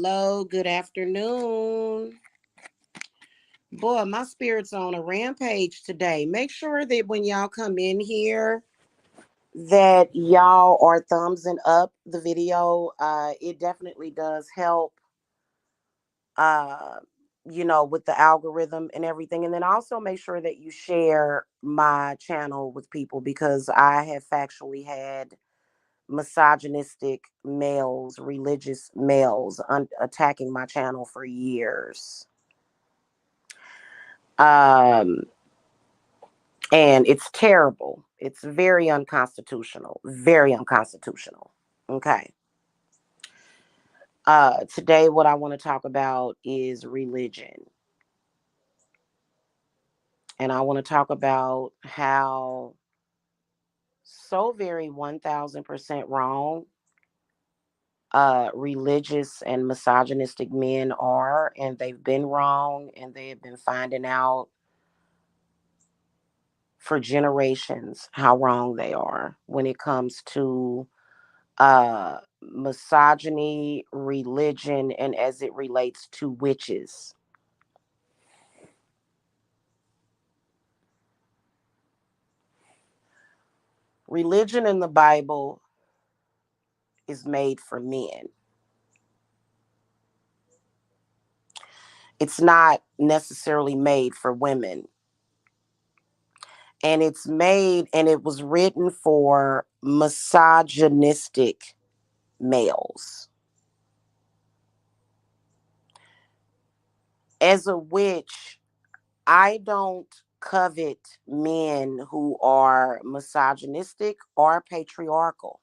hello. Good afternoon. Boy, my spirit's on a rampage today. Make sure that when y'all come in here, that y'all are thumbsing up the video. It definitely does help. Uh, with the algorithm and everything. And then also make sure that you share my channel with people because I have factually had misogynistic males, religious males attacking my channel for years. Um, and it's terrible. It's very unconstitutional. Very unconstitutional. Okay. Today, what I want to talk about is religion. And I want to talk about how so very 1000% wrong religious and misogynistic men are, and they've been wrong, and they have been finding out for generations how wrong they are when it comes to misogyny, religion, and as it relates to witches. Religion in the Bible is made for men. It's not necessarily made for women. And it was written for misogynistic males. As a witch, I don't covet men who are misogynistic or patriarchal.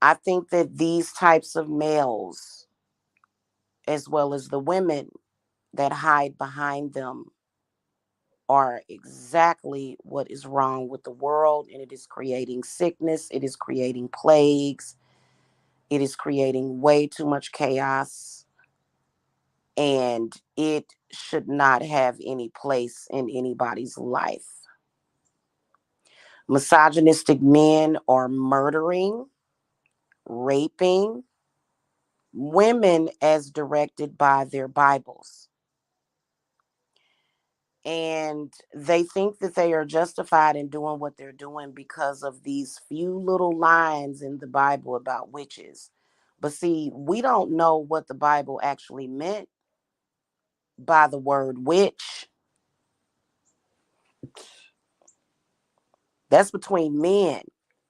I think that these types of males, as well as the women that hide behind them, are exactly what is wrong with the world, and it is creating sickness, it is creating plagues, it is creating way too much chaos, and it should not have any place in anybody's life. Misogynistic men are murdering, raping women as directed by their Bibles. And they think that they are justified in doing what they're doing because of these few little lines in the Bible about witches. But see, we don't know what the Bible actually meant by the word witch. That's between men.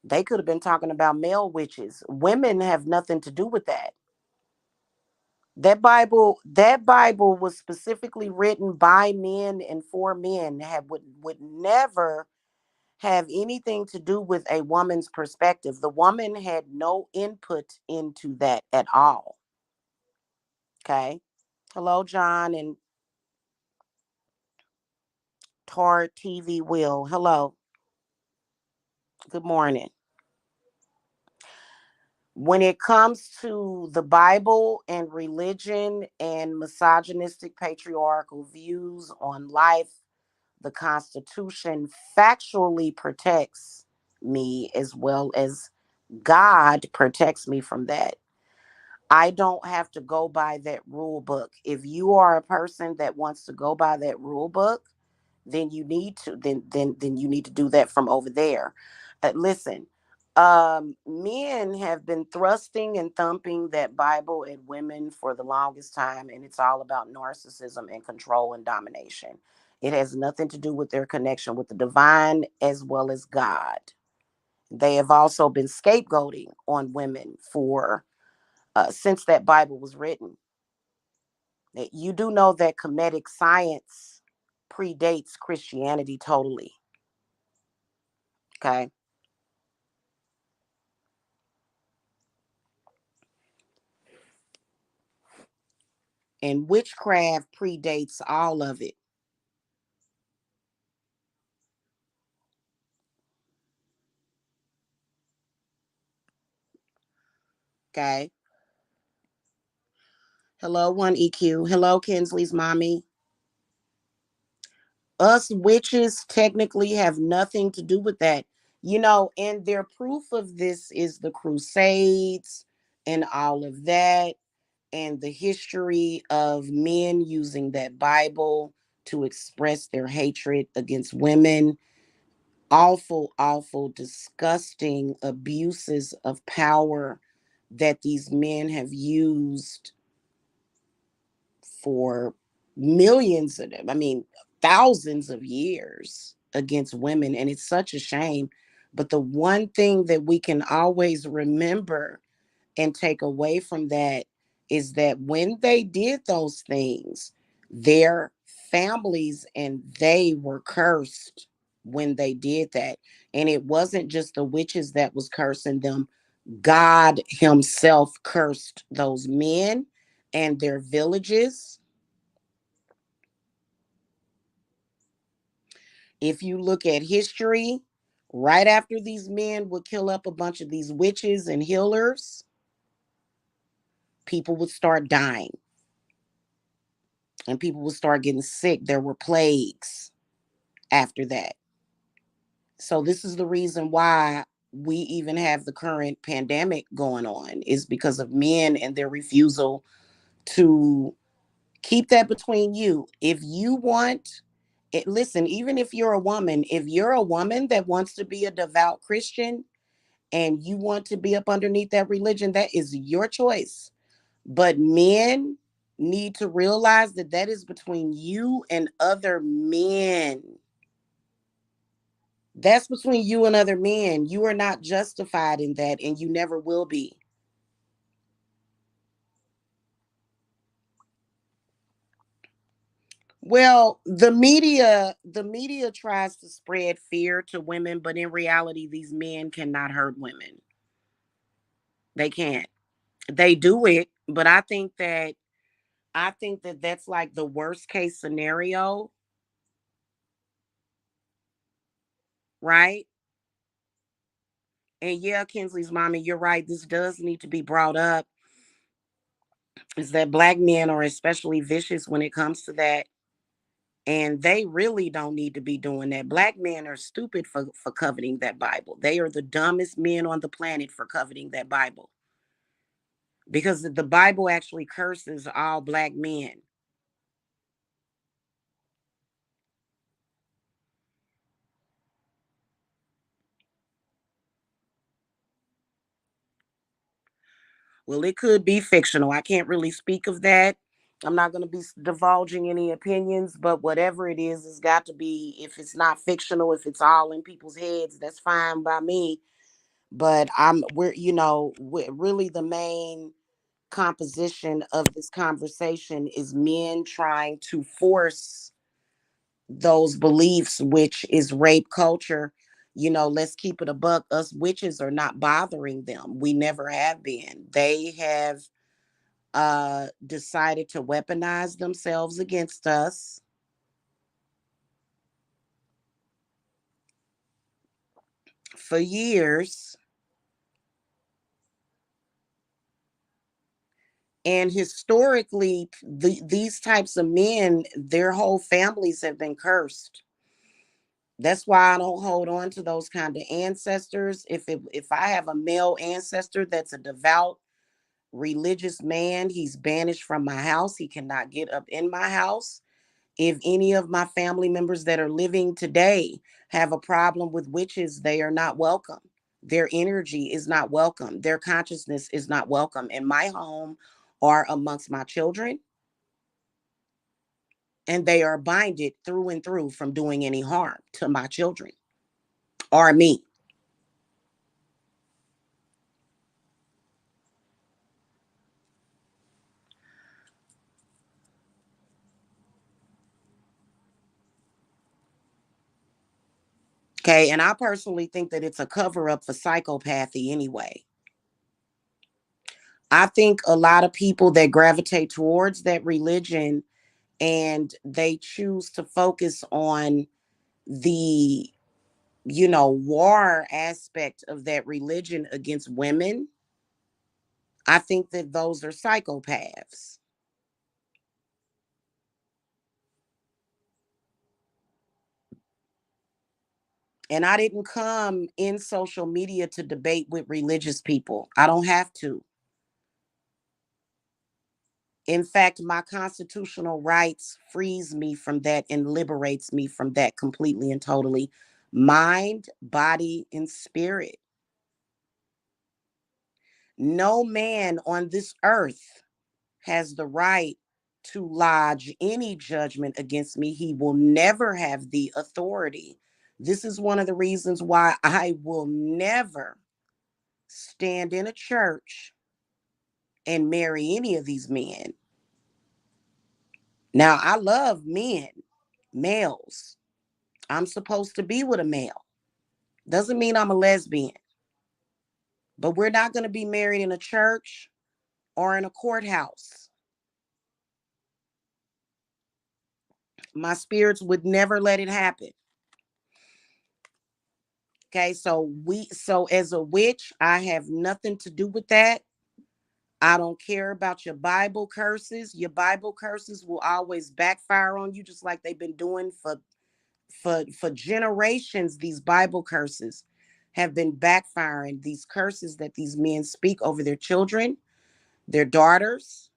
They could have been talking about male witches. Women have nothing to do with that. That Bible was specifically written by men and for men. Would never have anything to do with a woman's perspective. The woman had no input into that at all. Okay. Hello, John and Tar TV Will. Hello. Good morning. When it comes to the Bible and religion and misogynistic patriarchal views on life, the Constitution factually protects me as well as God protects me from that. I don't have to go by that rule book. If you are a person that wants to go by that rule book, then you need to then you need to do that from over there. Listen, men have been thrusting and thumping that Bible at women for the longest time, and it's all about narcissism and control and domination. It has nothing to do with their connection with the divine as well as God. They have also been scapegoating on women for since that Bible was written. You do know that comedic science predates Christianity totally. Okay. And witchcraft predates all of it. Okay. Hello, 1EQ. Hello, Kinsley's mommy. Us witches technically have nothing to do with that. And their proof of this is the Crusades and all of that, and the history of men using that Bible to express their hatred against women. Awful, awful, disgusting abuses of power that these men have used for millions of them. I mean, thousands of years against women. And it's such a shame. But the one thing that we can always remember and take away from that is that when they did those things, their families and they were cursed when they did that. And it wasn't just the witches that was cursing them. God himself cursed those men and their villages. If you look at history, right after these men would kill up a bunch of these witches and healers, people would start dying and people would start getting sick. There were plagues after that. So this is the reason why we even have the current pandemic going on, is because of men and their refusal to keep that between you. If you want it, listen, even if you're a woman, if you're a woman that wants to be a devout Christian and you want to be up underneath that religion, that is your choice. But men need to realize that that is between you and other men. That's between you and other men. You are not justified in that, and you never will be. Well, the media tries to spread fear to women, but in reality, these men cannot hurt women. They can't. They do it, but I think that that's like the worst case scenario, right? And yeah, Kinsley's mommy, you're right. This does need to be brought up. Is that black men are especially vicious when it comes to that. And they really don't need to be doing that. Black men are stupid for coveting that Bible. They are the dumbest men on the planet for coveting that Bible. Because the Bible actually curses all black men. Well, it could be fictional. I can't really speak of that. I'm not going to be divulging any opinions, but whatever it is, it's got to be, if it's not fictional, if it's all in people's heads, that's fine by me. But we're really the main composition of this conversation is men trying to force those beliefs, which is rape culture. Let's keep it a buck. Us witches are not bothering them. We never have been. They have decided to weaponize themselves against us for years. And historically, these types of men, their whole families have been cursed. That's why I don't hold on to those kind of ancestors. If I have a male ancestor that's a devout religious man, he's banished from my house. He cannot get up in my house. If any of my family members that are living today have a problem with witches, they are not welcome. Their energy is not welcome. Their consciousness is not welcome in my home or amongst my children. And they are binded through and through from doing any harm to my children or me. Okay. And I personally think that it's a cover up for psychopathy anyway. I think a lot of people that gravitate towards that religion and they choose to focus on the, war aspect of that religion against women, I think that those are psychopaths. And I didn't come in social media to debate with religious people. I don't have to. In fact, my constitutional rights frees me from that and liberates me from that completely and totally. Mind, body, and spirit. No man on this earth has the right to lodge any judgment against me. He will never have the authority. This is one of the reasons why I will never stand in a church and marry any of these men. Now, I love men, males. I'm supposed to be with a male. Doesn't mean I'm a lesbian. But we're not going to be married in a church or in a courthouse. My spirits would never let it happen. Okay, so as a witch, I have nothing to do with that. I don't care about your Bible curses. Your Bible curses will always backfire on you, just like they've been doing for generations. These Bible curses have been backfiring. These curses that these men speak over their children, their daughters,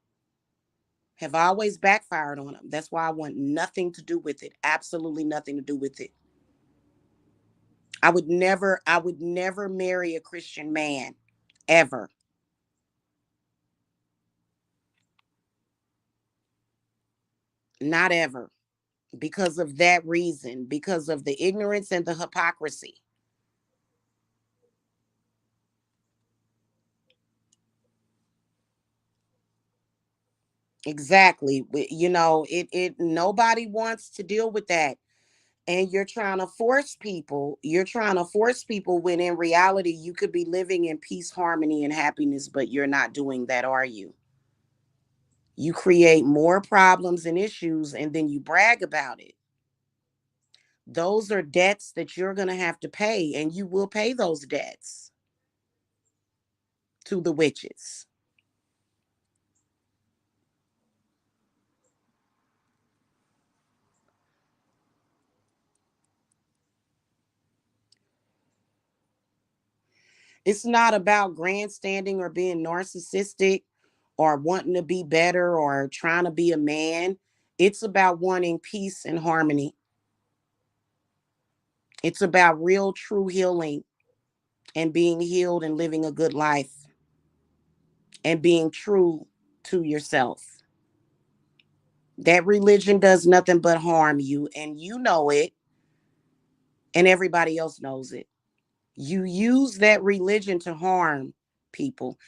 have always backfired on them. That's why I want nothing to do with it. Absolutely nothing to do with it. I would never marry a Christian man ever. Not ever. Because of that reason, because of the ignorance and the hypocrisy. Exactly. It nobody wants to deal with that. And you're trying to force people when in reality you could be living in peace, harmony, and happiness, but you're not doing that, are you? You create more problems and issues and then you brag about it. Those are debts that you're going to have to pay, and you will pay those debts to the witches. It's not about grandstanding or being narcissistic or wanting to be better or trying to be a man. It's about wanting peace and harmony. It's about real, true healing and being healed and living a good life and being true to yourself. That religion does nothing but harm you, and you know it, and everybody else knows it. You use that religion to harm people,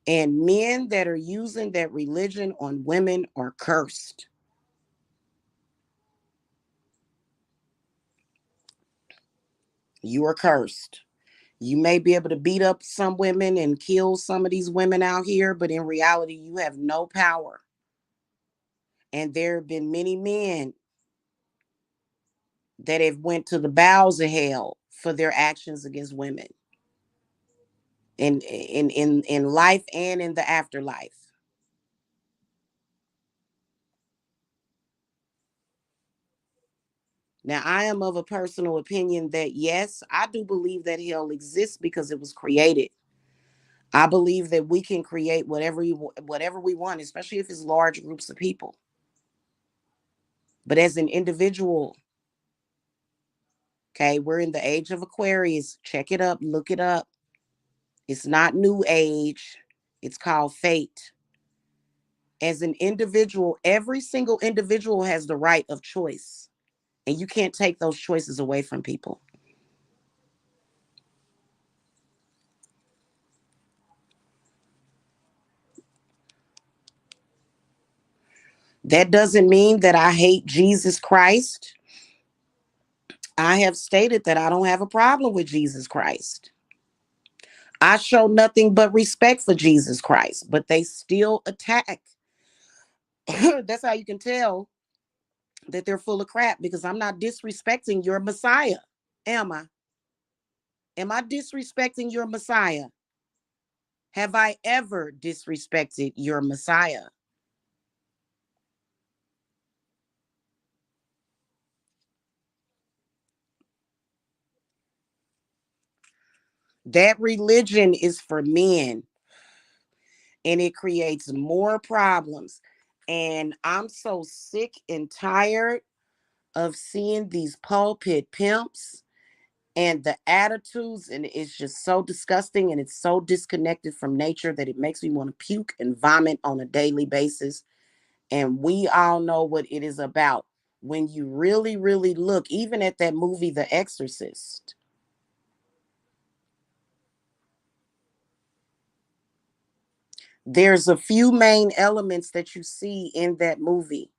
and men that are using that religion on women are cursed. You are cursed. You may be able to beat up some women and kill some of these women out here, but in reality, you have no power. And there have been many men that have went to the bowels of hell for their actions against women in life and in the afterlife. Now, I am of a personal opinion that yes, I do believe that hell exists because it was created. I believe that we can create whatever we want, especially if it's large groups of people. But as an individual, okay, we're in the age of Aquarius. Check it up, look it up. It's not new age. It's called fate. As an individual, every single individual has the right of choice, and you can't take those choices away from people. That doesn't mean that I hate Jesus Christ. I have stated that I don't have a problem with Jesus Christ. I show nothing but respect for Jesus Christ, but they still attack. That's how you can tell that they're full of crap, because I'm not disrespecting your Messiah. Am I? Am I disrespecting your Messiah? Have I ever disrespected your Messiah? That religion is for men, and it creates more problems. And I'm so sick and tired of seeing these pulpit pimps and the attitudes, and it's just so disgusting and it's so disconnected from nature that it makes me want to puke and vomit on a daily basis. And we all know what it is about. When you really, really look, even at that movie, The Exorcist, there's a few main elements that you see in that movie.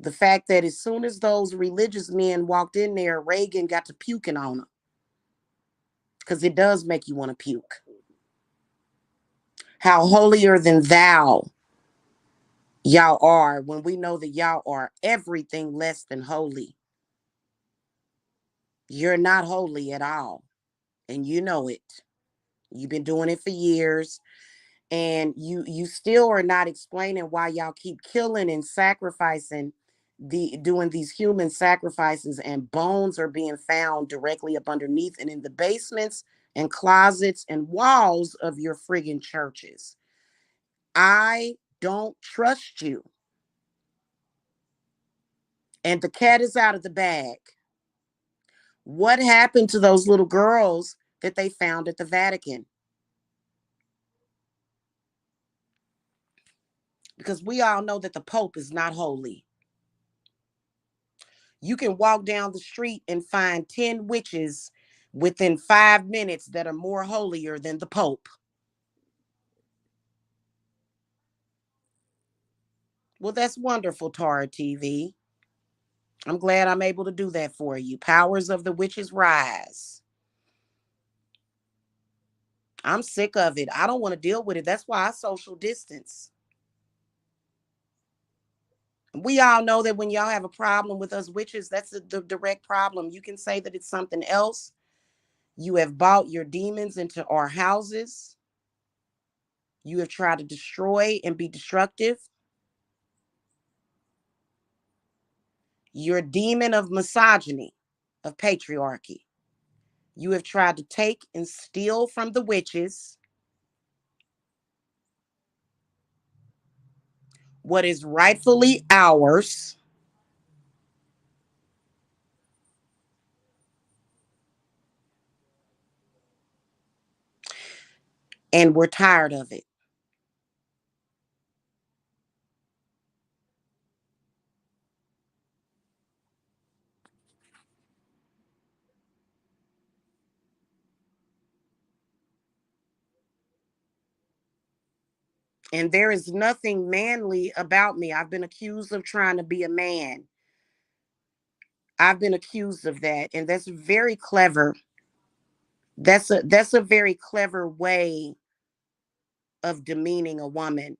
The fact that as soon as those religious men walked in there, Reagan got to puking on them because it does make you want to puke. How holier than thou y'all are when we know that y'all are everything less than holy. You're not holy at all, and you know it. You've been doing it for years, and you still are not explaining why y'all keep killing and sacrificing, doing these human sacrifices, and bones are being found directly up underneath and in the basements and closets and walls of your friggin' churches. I don't trust you. And the cat is out of the bag. What happened to those little girls that they found at the Vatican? Because we all know that the Pope is not holy. You can walk down the street and find 10 witches within 5 minutes that are more holier than the Pope. Well, that's wonderful, Tara TV. I'm glad I'm able to do that for you. Powers of the witches rise. I'm sick of it. I don't want to deal with it. That's why I social distance. We all know that when y'all have a problem with us witches, that's the direct problem. You can say that it's something else. You have brought your demons into our houses. You have tried to destroy and be destructive. You're a demon of misogyny, of patriarchy. You have tried to take and steal from the witches what is rightfully ours, and we're tired of it. And there is nothing manly about me. I've been accused of trying to be a man. I've been accused of that, and that's very clever. That's a very clever way of demeaning a woman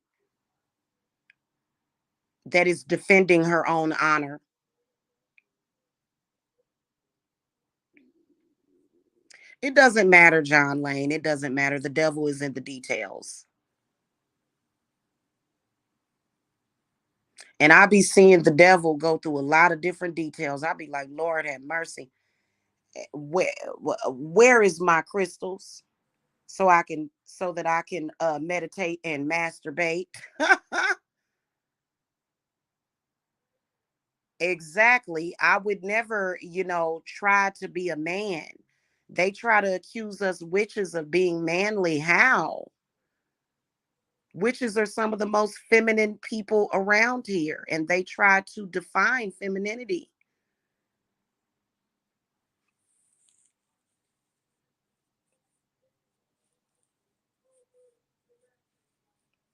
that is defending her own honor. It doesn't matter, John Lane. It doesn't matter. The devil is in the details. And I be seeing the devil go through a lot of different details. I be like, Lord have mercy. Where is my crystals? So that I can meditate and masturbate. Exactly. I would never, try to be a man. They try to accuse us witches of being manly. How? Witches are some of the most feminine people around here, and they try to define femininity.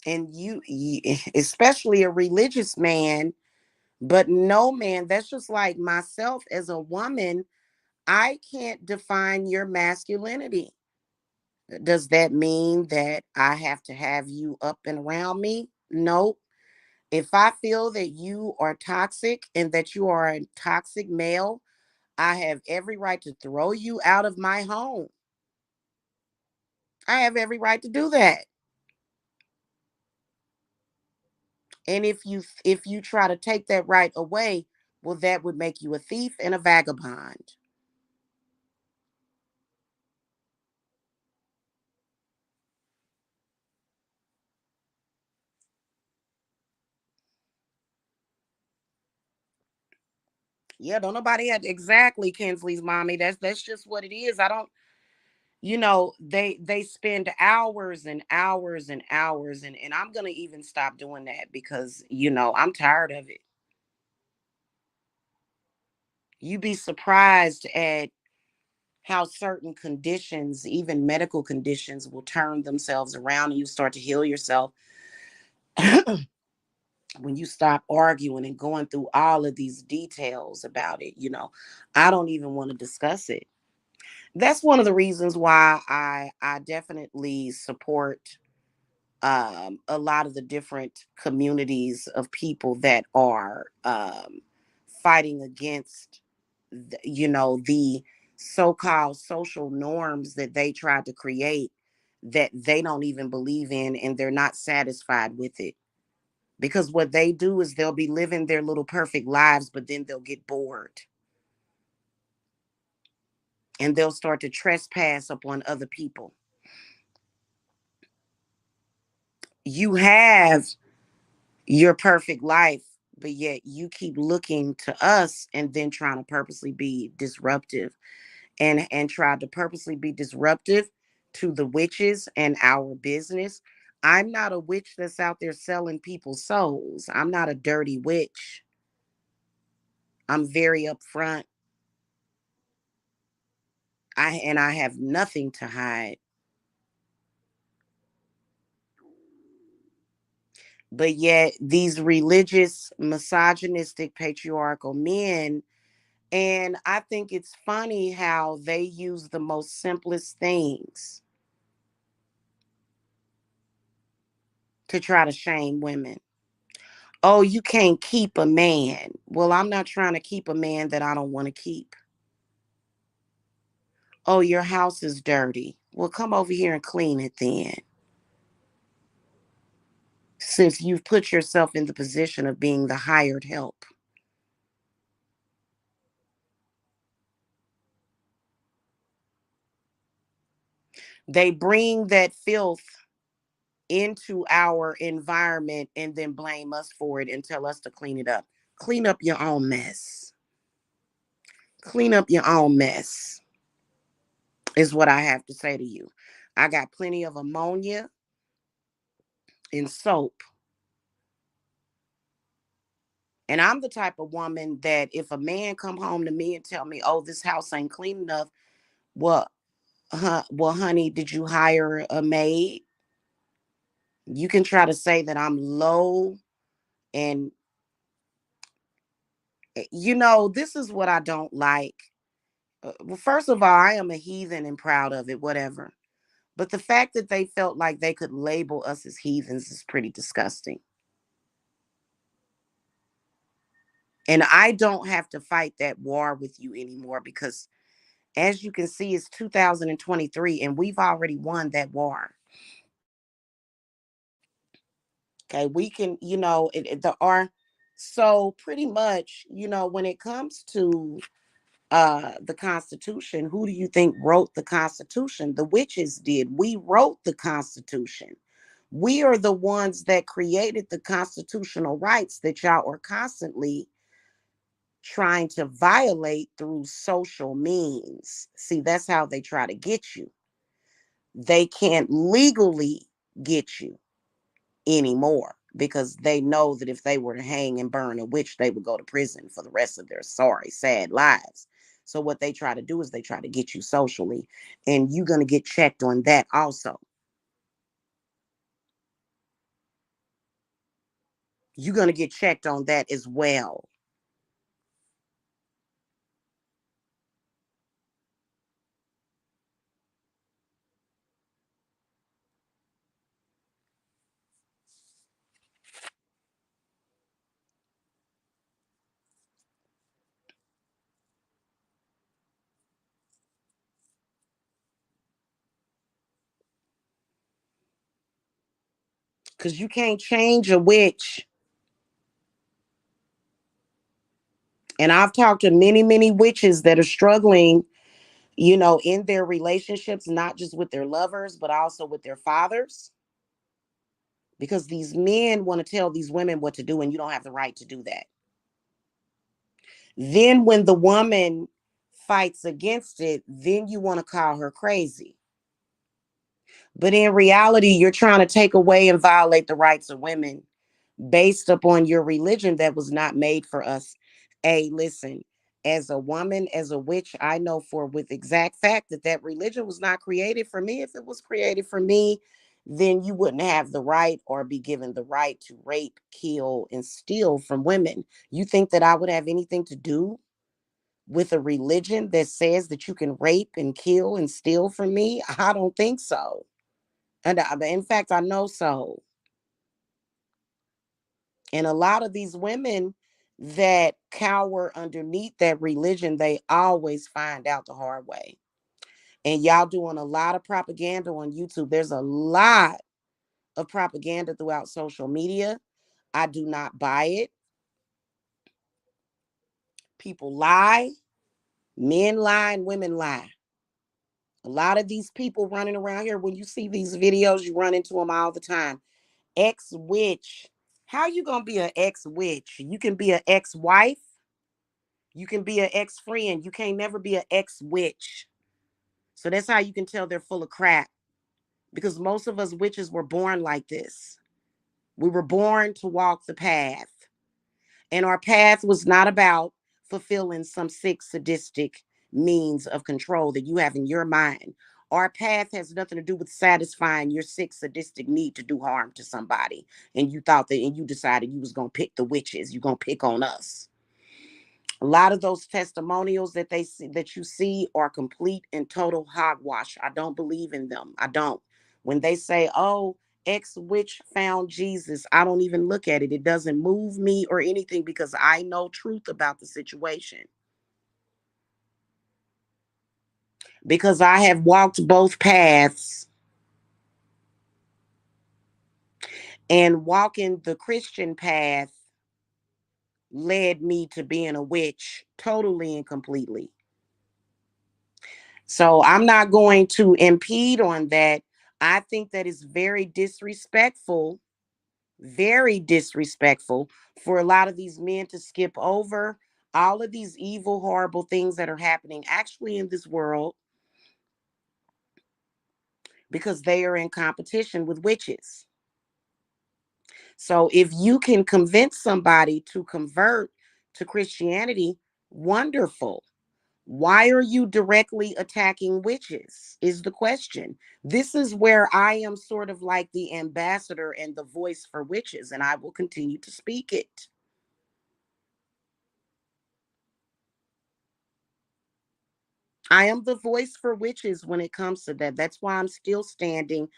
And especially a religious man, but no man, that's just like myself as a woman. I can't define your masculinity. Does that mean that I have to have you up and around me? No. If I feel that you are toxic and that you are a toxic male, I have every right to throw you out of my home. I have every right to do that. And if you try to take that right away, well, that would make you a thief and a vagabond. Yeah, don't nobody have exactly Kinsley's mommy. That's just what it is. I don't, they spend hours and hours and hours, and I'm gonna even stop doing that because I'm tired of it. You'd be surprised at how certain conditions, even medical conditions, will turn themselves around and you start to heal yourself when you stop arguing and going through all of these details about it. I don't even want to discuss it. That's one of the reasons why I definitely support a lot of the different communities of people that are fighting against the so-called social norms that they tried to create, that they don't even believe in, and they're not satisfied with it, because what they do is they'll be living their little perfect lives, but then they'll get bored and they'll start to trespass upon other people. You have your perfect life, but yet you keep looking to us and then trying to purposely be disruptive, and try to purposely be disruptive to the witches and our business. I'm not a witch that's out there selling people's souls. I'm not a dirty witch. I'm very upfront. I have nothing to hide. But yet these religious, misogynistic, patriarchal men, and I think it's funny how they use the most simplest things to try to shame women. Oh, you can't keep a man. Well, I'm not trying to keep a man that I don't want to keep. Oh, your house is dirty. Well, come over here and clean it then. Since you've put yourself in the position of being the hired help, they bring that filth into our environment and then blame us for it and tell us to clean it up. Clean up your own mess. Clean up your own mess, is what I have to say to you. I got plenty of ammonia and soap. And I'm the type of woman that if a man come home to me and tell me, "Oh, this house ain't clean enough," well, well, honey, did you hire a maid? You can try to say that I'm low, and this is what I don't like. Well, first of all, I am a heathen and proud of it, whatever. But the fact that they felt like they could label us as heathens is pretty disgusting. And I don't have to fight that war with you anymore because, as you can see, it's 2023 and we've already won that war. Okay, we can, the are so pretty much, when it comes to the Constitution, who do you think wrote the Constitution? The witches did. We wrote the Constitution. We are the ones that created the constitutional rights that y'all are constantly trying to violate through social means. See, that's how they try to get you. They can't legally get you anymore because they know that if they were to hang and burn a witch, they would go to prison for the rest of their sorry, sad lives. So what they try to do is they try to get you socially, and you're going to get checked on that also. You're going to get checked on that as well. Because you can't change a witch. And I've talked to many, many witches that are struggling, in their relationships, not just with their lovers, but also with their fathers, because these men want to tell these women what to do, and you don't have the right to do that. Then when the woman fights against it, then you want to call her crazy. But in reality, you're trying to take away and violate the rights of women based upon your religion that was not made for us. Hey, listen, as a woman, as a witch, I know for with exact fact that that religion was not created for me. If it was created for me, then you wouldn't have the right or be given the right to rape, kill, and steal from women. You think that I would have anything to do with a religion that says that you can rape and kill and steal from me? I don't think so. And in fact, I know so. And a lot of these women that cower underneath that religion, they always find out the hard way. And y'all doing a lot of propaganda on YouTube. There's a lot of propaganda throughout social media. I do not buy it. People lie, men lie, and women lie. A lot of these people running around here, when you see these videos, you run into them all the time. Ex witch. How you gonna be an ex witch? You can be an ex wife. You can be an ex friend. You can't never be an ex witch. So that's how you can tell they're full of crap. Because most of us witches were born like this. We were born to walk the path. And our path was not about fulfilling some sick, sadistic means of control that you have in your mind. Our path has nothing to do with satisfying your sick, sadistic need to do harm to somebody. And you thought that, and you decided you was going to pick the witches. You're going to pick on us. A lot of those testimonials that they see, that you see, are complete and total hogwash. I don't believe in them. I don't. When they say, "Oh, X witch found Jesus," I don't even look at it. It doesn't move me or anything because I know truth about the situation. Because I have walked both paths, and walking the Christian path led me to being a witch totally and completely. So I'm not going to impede on that. I think that is very disrespectful for a lot of these men to skip over all of these evil, horrible things that are happening actually in this world because they are in competition with witches. So if you can convince somebody to convert to Christianity, wonderful. Why are you directly attacking witches? Is the question. This is where I am sort of like the ambassador and the voice for witches, and I will continue to speak it. I am the voice for witches when it comes to that. That's why I'm still standing,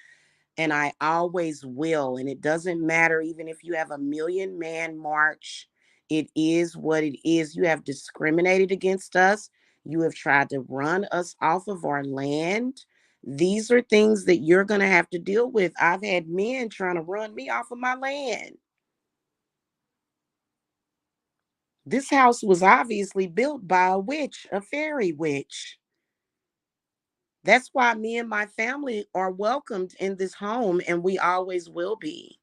and I always will. And it doesn't matter, even if you have a million man march, it is what it is. You have discriminated against us, you have tried to run us off of our land. These are things that you're going to have to deal with. I've had men trying to run me off of my land. This house was obviously built by a witch, a fairy witch. That's why me and my family are welcomed in this home, and we always will be.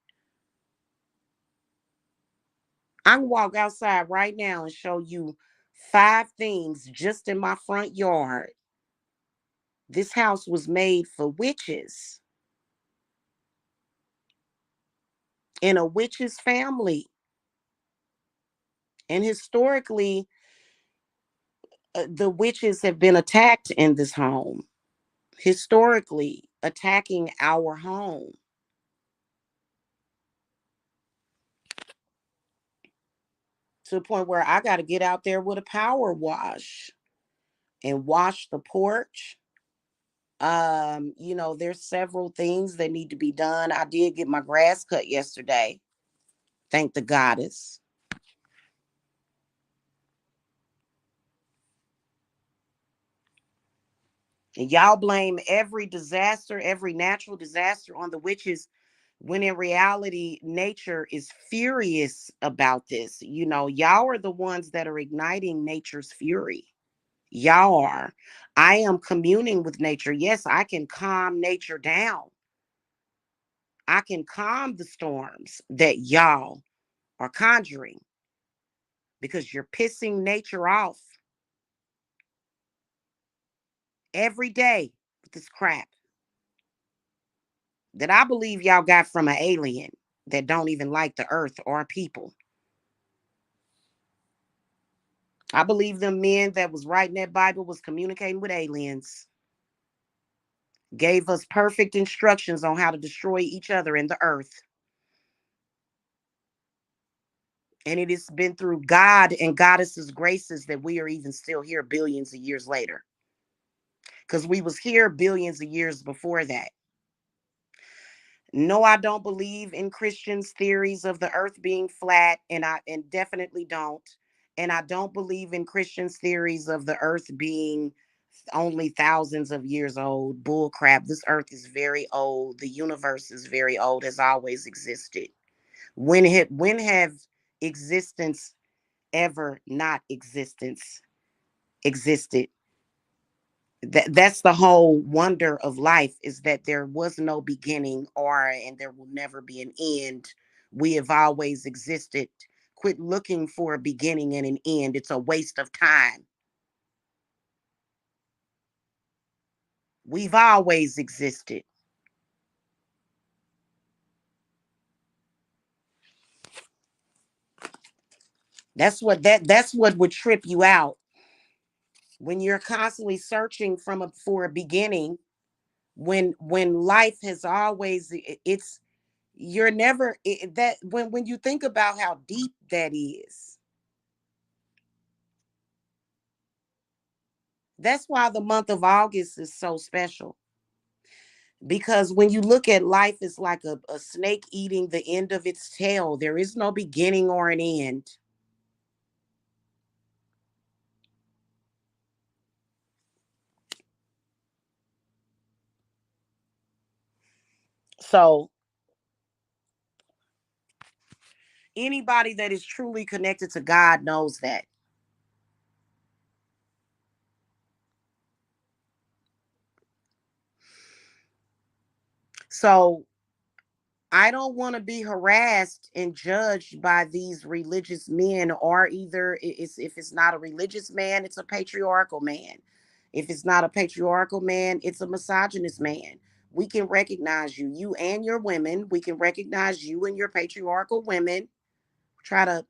I can walk outside right now and show you 5 things just in my front yard. This house was made for witches in a witch's family. And historically, the witches have been attacked in this home, historically, attacking our home to the point where I got to get out there with a power wash and wash the porch. There's several things that need to be done. I did get my grass cut yesterday. Thank the goddess. And y'all blame every disaster, every natural disaster on the witches, when in reality, nature is furious about this. Y'all are the ones that are igniting nature's fury. Y'all are. I am communing with nature. Yes, I can calm nature down. I can calm the storms that y'all are conjuring. because you're pissing nature off every day with this crap that I believe y'all got from an alien that don't even like the earth or people. I believe them men that was writing that Bible was communicating with aliens, gave us perfect instructions on how to destroy each other in the earth. And it has been through God and Goddess's graces that we are even still here billions of years later. Because we was here billions of years before that. No, I don't believe in Christians' theories of the earth being flat, and I and definitely don't. And I don't believe in Christians' theories of the earth being only thousands of years old. Bull crap. This earth is very old. The universe is very old, has always existed. When have existence ever not existence existed? That's the whole wonder of life, is that there was no beginning or and there will never be an end. We have always existed. Quit looking for a beginning and an end. It's a waste of time. We've always existed. That's what would trip you out when you're constantly searching for a beginning, when life has always it's you're never that when you think about how deep that is. That's why the month of August is so special, because when you look at life, it's like a snake eating the end of its tail. There is no beginning or an end. So anybody that is truly connected to God knows that. So I don't want to be harassed and judged by these religious men, or either if it's not a religious man, it's a patriarchal man. If it's not a patriarchal man, it's a misogynist man. We can recognize you, you and your women. We can recognize you and your patriarchal women. Try to,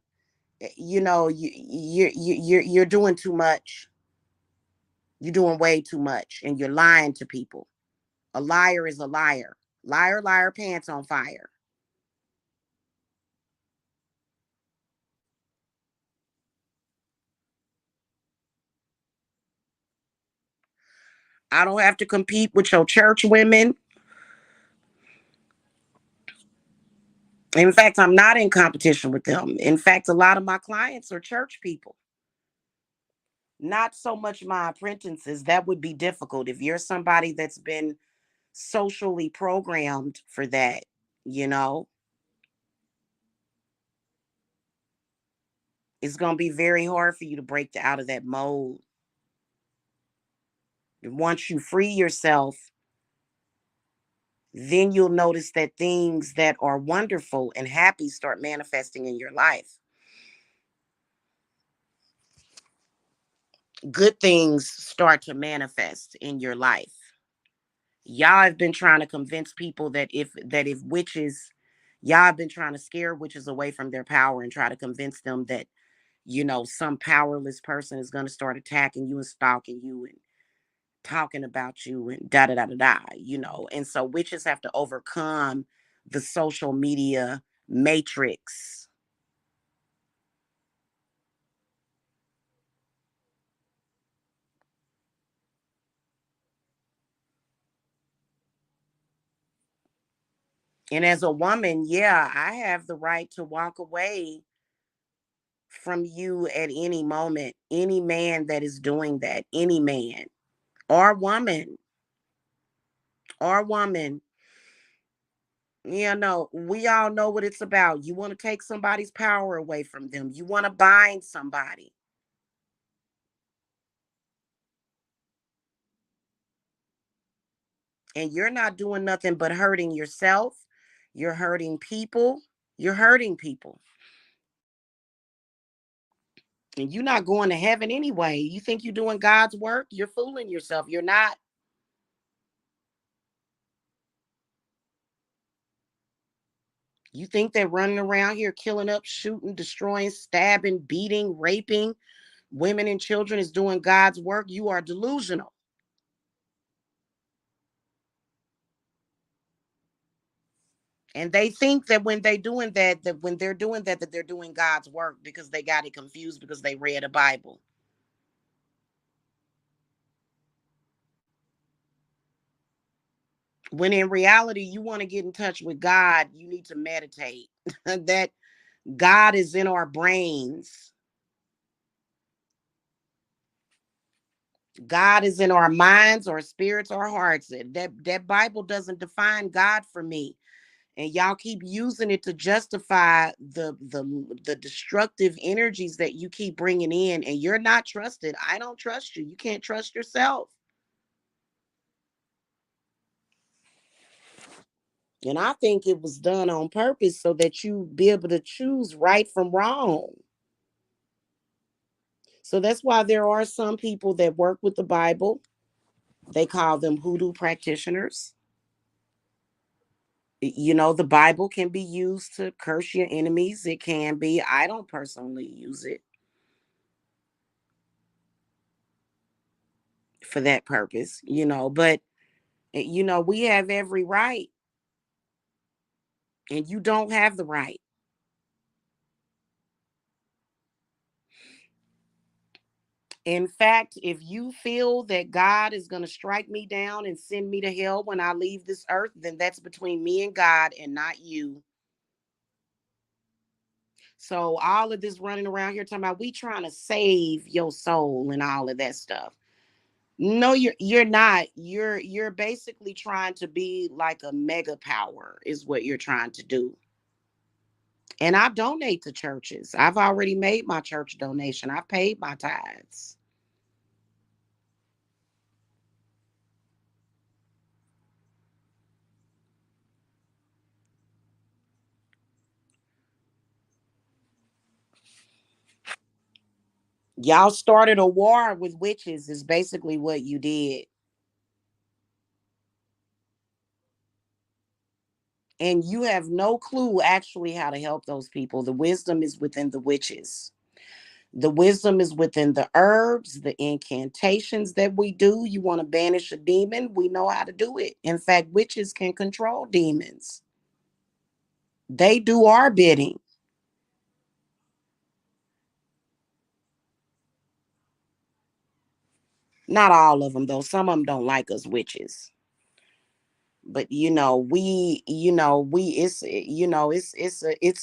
you're doing too much. You're doing way too much, and you're lying to people. A liar is a liar. Liar, liar, pants on fire. I don't have to compete with your church women. In fact, I'm not in competition with them. In fact, a lot of my clients are church people, not so much my apprentices. That would be difficult. If you're somebody that's been socially programmed for that, you know, it's going to be very hard for you to break out of that mold. Once you free yourself, then you'll notice that things that are wonderful and happy start manifesting in your life. Good things start to manifest in your life. Y'all have been trying to convince people that if witches, y'all have been trying to scare witches away from their power and try to convince them that, some powerless person is going to start attacking you and stalking you and talking about you and da da da da da. And so witches have to overcome the social media matrix. And as a woman, yeah, I have the right to walk away from you at any moment. Any man that is doing that, any man or woman, or woman, no, we all know what it's about. You want to take somebody's power away from them. You want to bind somebody. And you're not doing nothing but hurting yourself. You're hurting people. You're hurting people. And you're not going to heaven anyway. You think you're doing God's work? You're fooling yourself. You're not. You think they're running around here killing up, shooting, destroying, stabbing, beating, raping women and children is doing God's work? You are delusional. And they think that when they doing that, that when they're doing that, that they're doing God's work because they got it confused because they read a Bible. When in reality, you want to get in touch with God, you need to meditate. That God is in our brains. God is in our minds, our spirits, our hearts. That Bible doesn't define God for me. And y'all keep using it to justify the destructive energies that you keep bringing in, and you're not trusted. I don't trust you. You can't trust yourself. And I think it was done on purpose so that you be able to choose right from wrong. So that's why there are some people that work with the Bible. They call them hoodoo practitioners. The Bible can be used to curse your enemies. It can be. I don't personally use it for that purpose, but we have every right, and you don't have the right. In fact, if you feel that God is going to strike me down and send me to hell when I leave this earth, then that's between me and God and not you. So all of this running around here talking about we trying to save your soul and all of that stuff. No, you're not. You're basically trying to be like a mega power is what you're trying to do. And I donate to churches. I've already made my church donation. I paid my tithes. Y'all started a war with witches is basically what you did. And you have no clue actually how to help those people. The wisdom is within the witches. The wisdom is within the herbs, the incantations that we do. You want to banish a demon? We know how to do it. In fact, witches can control demons. They do our bidding. Not all of them, though. Some of them don't like us witches. But it's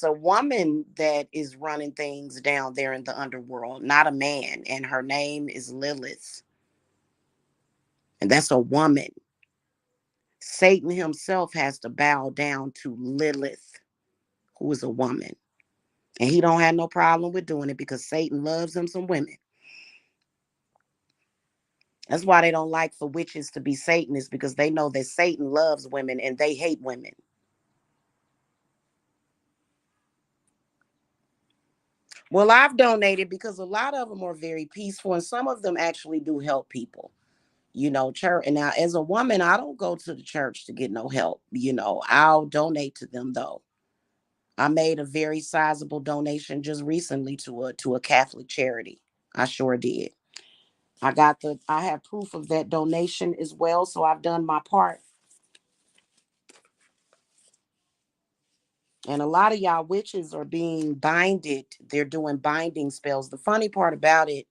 a woman that is running things down there in the underworld, not a man, and her name is Lilith, and that's a woman. Satan himself has to bow down to Lilith, who is a woman, and he don't have no problem with doing it because Satan loves him some women. That's why they don't like for witches to be Satanists, because they know that Satan loves women and they hate women. Well, I've donated because a lot of them are very peaceful and some of them actually do help people. Church. And now, as a woman, I don't go to the church to get no help. I'll donate to them though. I made a very sizable donation just recently to a Catholic charity. I sure did. I have proof of that donation as well, so I've done my part. And a lot of y'all witches are being binded. They're doing binding spells. The funny part about it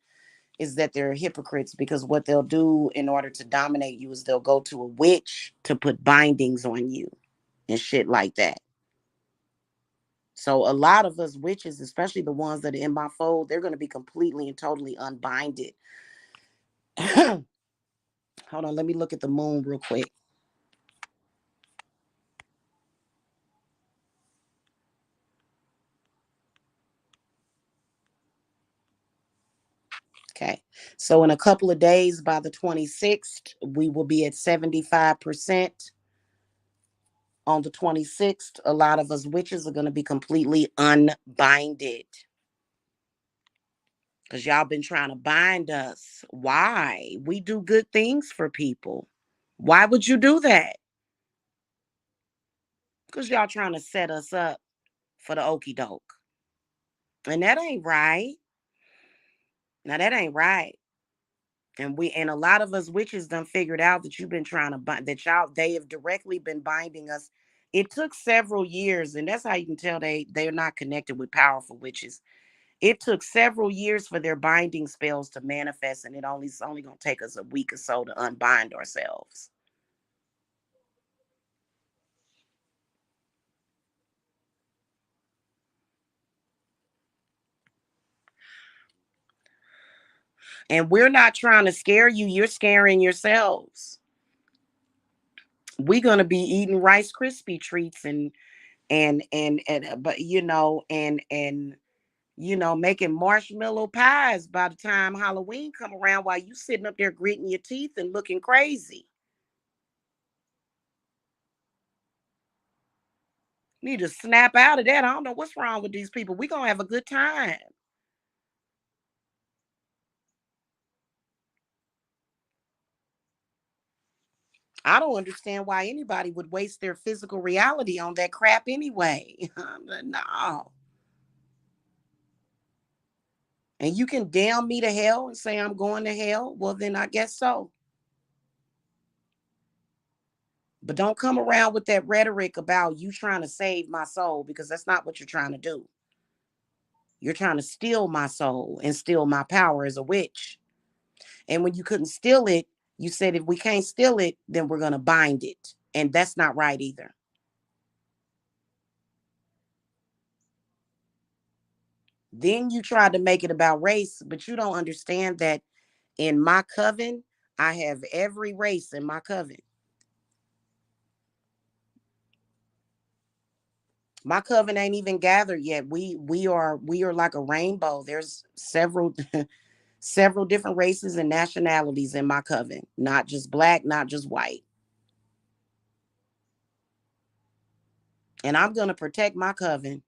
is that they're hypocrites, because what they'll do in order to dominate you is they'll go to a witch to put bindings on you and shit like that. So a lot of us witches, especially the ones that are in my fold, they're going to be completely and totally unbinded. Hold on, let me look at the moon real quick. Okay. So in a couple of days, by the 26th, we will be at 75%. On the 26th, a lot of us witches are going to be completely unbinded. Because y'all been trying to bind us. Why? We do good things for people. Why would you do that? Because y'all trying to set us up for the okey doke. And that ain't right. Now that ain't right. And a lot of us witches done figured out that you've been trying to bind that y'all they have directly been binding us. It took several years, and that's how you can tell they're not connected with powerful witches. It took several years for their binding spells to manifest, and it's only gonna take us a week or so to unbind ourselves. And we're not trying to scare you, you're scaring yourselves. We're gonna be eating Rice Krispie treats and but making marshmallow pies by the time Halloween come around while you sitting up there gritting your teeth and looking crazy. Need to snap out of that. I don't know what's wrong with these people. We gonna have a good time. I don't understand why anybody would waste their physical reality on that crap anyway. No. And you can damn me to hell and say I'm going to hell. Well, then I guess so. But don't come around with that rhetoric about you trying to save my soul because that's not what you're trying to do. You're trying to steal my soul and steal my power as a witch. And when you couldn't steal it, you said if we can't steal it, then we're going to bind it. And that's not right either. Then you tried to make it about race, but you don't understand that in my coven, I have every race in my coven. My coven ain't even gathered yet. We are like a rainbow. There's several several different races and nationalities in my coven. Not just black, not just white. And I'm gonna protect my coven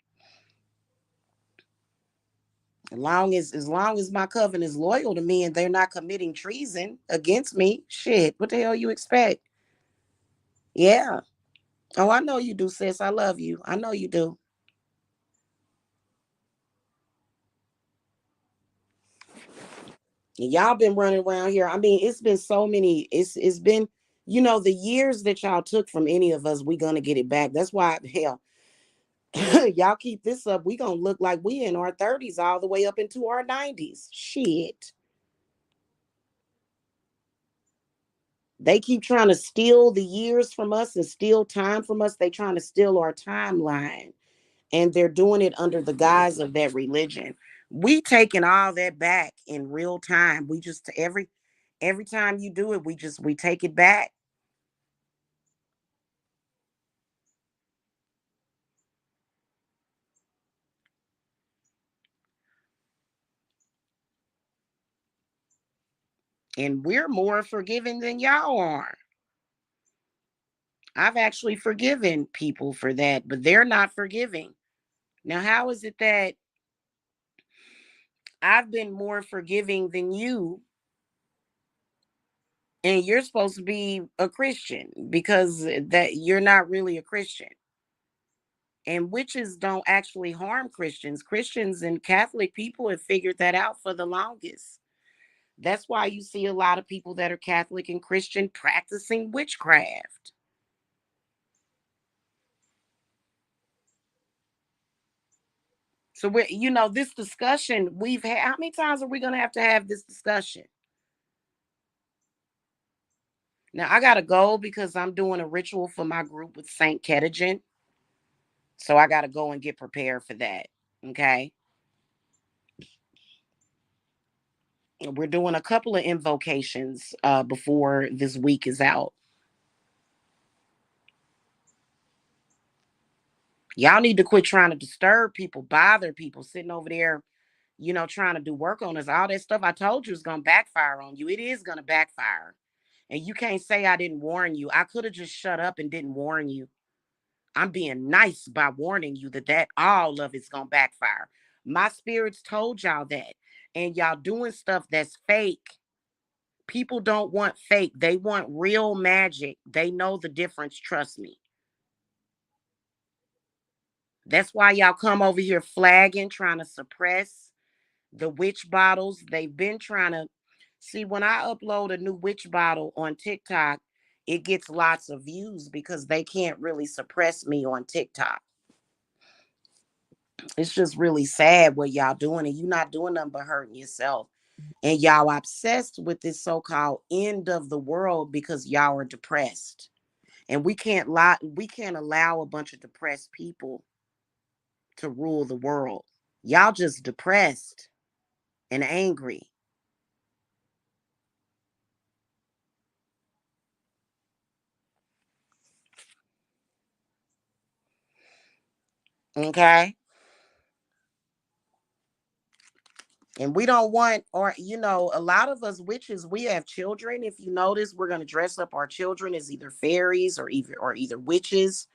as long as my coven is loyal to me and they're not committing treason against me. Shit, what the hell you expect? Yeah. Oh, I know you do, sis. I love you. I know you do. And y'all been running around here. I mean, it's been so many. It's been, the years that y'all took from any of us, we gonna get it back. That's why hell, y'all keep this up. We gonna look like we in our 30s all the way up into our 90s. Shit. They keep trying to steal the years from us and steal time from us. They trying to steal our timeline. And they're doing it under the guise of that religion. We taking all that back in real time. We just every time you do it, we take it back. And we're more forgiving than y'all are. I've actually forgiven people for that, but they're not forgiving. Now, how is it that I've been more forgiving than you and you're supposed to be a Christian because that you're not really a Christian? And witches don't actually harm Christians. Christians and Catholic people have figured that out for the longest. That's why you see a lot of people that are Catholic and Christian practicing witchcraft. So this discussion we've had. How many times are we gonna have to have this discussion? Now I gotta go because I'm doing a ritual for my group with Saint Ketogin. So I gotta go and get prepared for that. Okay. We're doing a couple of invocations before this week is out. Y'all need to quit trying to disturb people, bother people, sitting over there, trying to do work on us. All that stuff I told you is going to backfire on you. It is going to backfire. And you can't say I didn't warn you. I could have just shut up and didn't warn you. I'm being nice by warning you that all of it's going to backfire. My spirits told y'all that. and y'all doing stuff that's fake. People don't want fake. They want real magic. They know the difference, trust me. That's why y'all come over here flagging, trying to suppress the witch bottles. They've been trying to see when I upload a new witch bottle on TikTok, it gets lots of views because they can't really suppress me on TikTok. It's just really sad what y'all doing, and you not doing nothing but hurting yourself. And y'all obsessed with this so-called end of the world because y'all are depressed. And we can't allow a bunch of depressed people to rule the world. Y'all just depressed and angry. Okay? And we don't want, or a lot of us witches, we have children. If you notice, we're going to dress up our children as either fairies or either witches.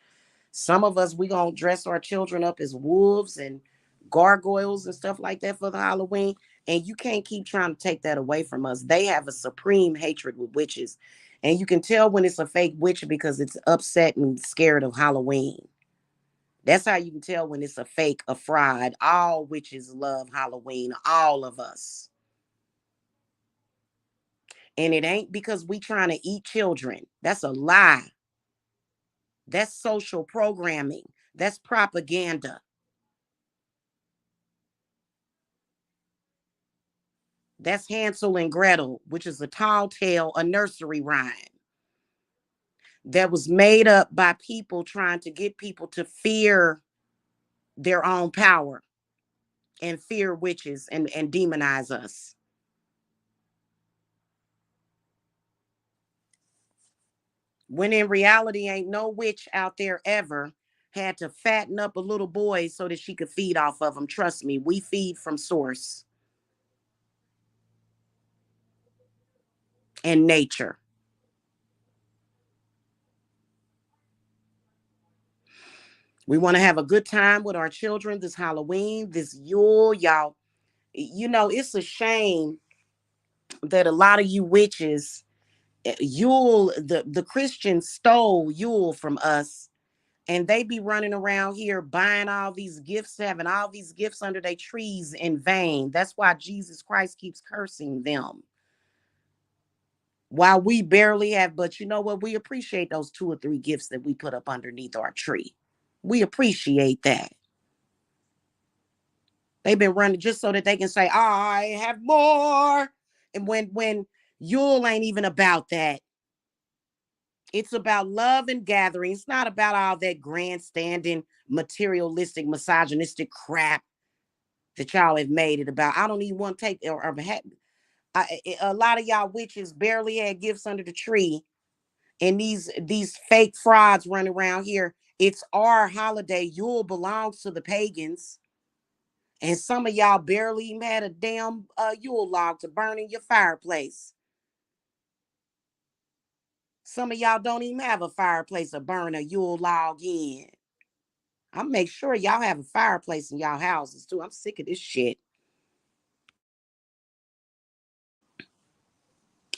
Some of us, we going to dress our children up as wolves and gargoyles and stuff like that for the Halloween. And you can't keep trying to take that away from us. They have a supreme hatred with witches. And you can tell when it's a fake witch because it's upset and scared of Halloween. That's how you can tell when it's a fake, a fraud. All witches love Halloween, all of us. And it ain't because we trying to eat children. That's a lie. That's social programming. That's propaganda. That's Hansel and Gretel, which is a tall tale, a nursery rhyme that was made up by people trying to get people to fear their own power and fear witches and demonize us. When in reality, ain't no witch out there ever had to fatten up a little boy so that she could feed off of them. Trust me, we feed from source and nature. We want to have a good time with our children this Halloween, this Yule, y'all. It's a shame that a lot of you witches, Yule, the Christians stole Yule from us, and they be running around here buying all these gifts, having all these gifts under their trees in vain. That's why Jesus Christ keeps cursing them. While we barely have, but you know what? We appreciate those two or three gifts that we put up underneath our tree. We appreciate that. They've been running just so that they can say, I have more. And when Yule ain't even about that. It's about love and gathering. It's not about all that grandstanding, materialistic, misogynistic crap that y'all have made it about. I don't even want to take a lot of y'all witches barely had gifts under the tree, and these fake frauds running around here. It's our holiday. Yule belongs to the pagans, and some of y'all barely even had a damn Yule log to burn in your fireplace. Some of y'all don't even have a fireplace to burn a Yule log in. I make sure y'all have a fireplace in y'all houses too. I'm sick of this shit.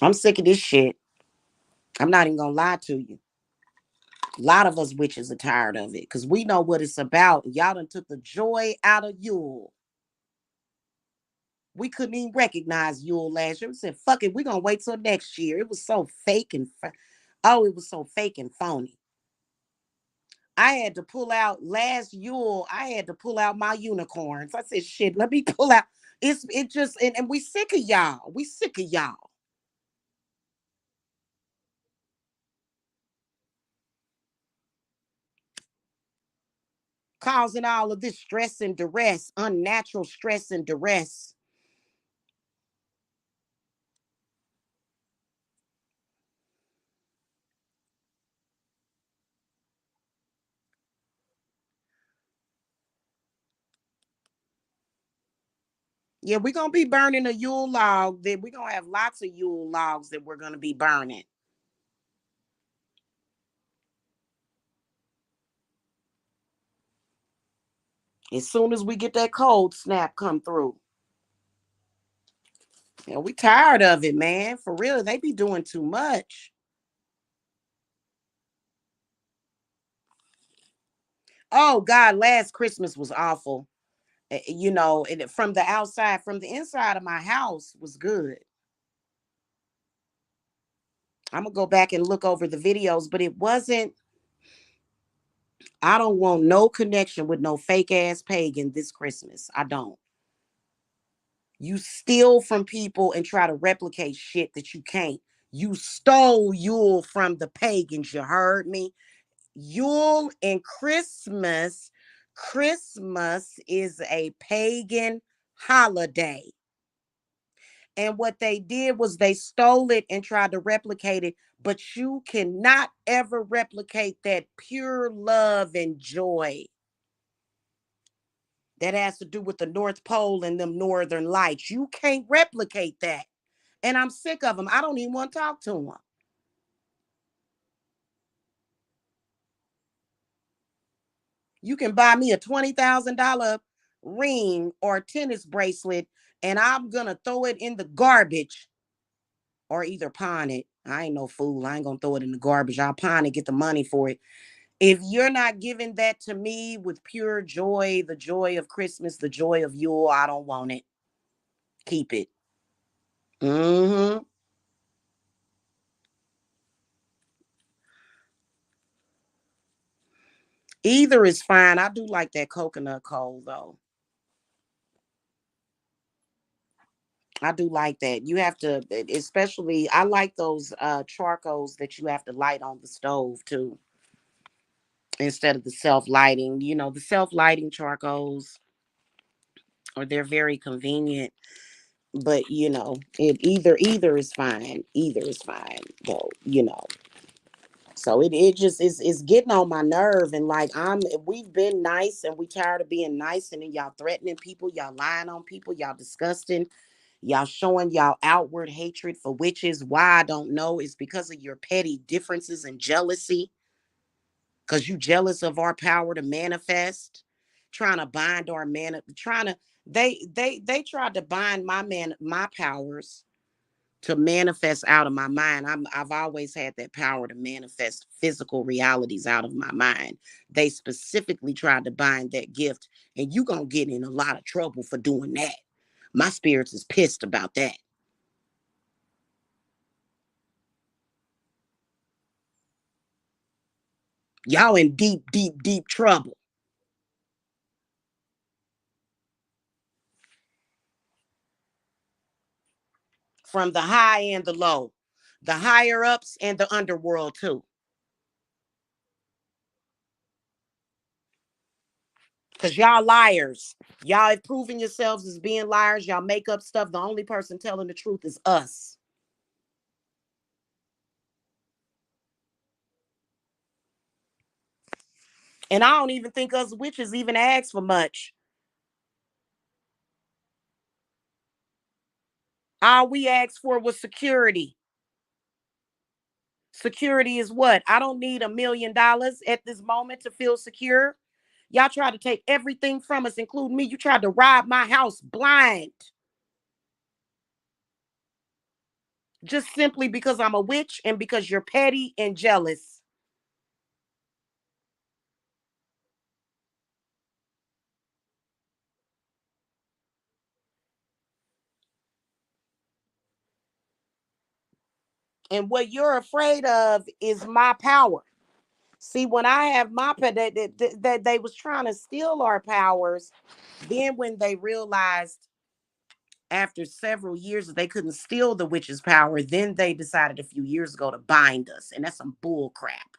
I'm sick of this shit. I'm not even gonna lie to you. A lot of us witches are tired of it because we know what it's about. Y'all done took the joy out of Yule. We couldn't even recognize Yule last year. We said, fuck it, we're gonna wait till next year. It was so fake and oh, it was so fake and phony. I had to pull out last Yule, I had to pull out my unicorns. I said, shit, let me pull out. It just and we sick of y'all. We sick of y'all. Causing all of this stress and duress, unnatural stress and duress. Yeah, we're gonna be burning a Yule log. That we're gonna have lots of Yule logs that we're gonna be burning. As soon as we get that cold snap come through. Yeah, we tired of it, man. For real, they be doing too much. Oh God, last Christmas was awful. You know, and from the outside, from the inside of my house was good. I'm gonna go back and look over the videos, but it wasn't. I don't want no connection with no fake ass pagan this Christmas. I don't. You steal from people and try to replicate shit that you can't. You stole Yule from the pagans. You heard me? Yule and Christmas. Christmas is a pagan holiday. And what they did was they stole it and tried to replicate it. But you cannot ever replicate that pure love and joy that has to do with the North Pole and them northern lights. You can't replicate that. And I'm sick of them. I don't even want to talk to them. You can buy me a $20,000 ring or tennis bracelet, and I'm going to throw it in the garbage or either pawn it. I ain't no fool. I ain't going to throw it in the garbage. I'll pawn it, get the money for it. If you're not giving that to me with pure joy, the joy of Christmas, the joy of Yule, I don't want it. Keep it. Mm-hmm. Either is fine. I do like that coconut coal though. I do like that. You have to, especially, I like those charcoals that you have to light on the stove too, instead of the self-lighting. You know, the self-lighting charcoals, or they're very convenient. But you know, it either is fine. Either is fine, though. You know, so it just is getting on my nerve, and like we've been nice, and we tired of being nice, and then y'all threatening people, y'all lying on people, y'all disgusting. Y'all showing y'all outward hatred for witches. Why I don't know. It's because of your petty differences and jealousy. Because you jealous of our power to manifest. Trying to bind our man. Trying to they tried to bind my powers to manifest out of my mind. I've always had that power to manifest physical realities out of my mind. They specifically tried to bind that gift, and you gonna get in a lot of trouble for doing that. My spirits is pissed about that. Y'all in deep, deep, deep trouble from the high and the low, the higher ups and the underworld too. Because y'all liars. Y'all have proven yourselves as being liars. Y'all make up stuff. The only person telling the truth is us. And I don't even think us witches even ask for much. All we asked for was security. Security is what? I don't need $1 million at this moment to feel secure. Y'all tried to take everything from us, including me. You tried to rob my house blind. Just simply because I'm a witch and because you're petty and jealous. And what you're afraid of is my power. See, when I have my power, that they was trying to steal our powers. Then when they realized after several years that they couldn't steal the witch's power, then they decided a few years ago to bind us. And that's some bull crap.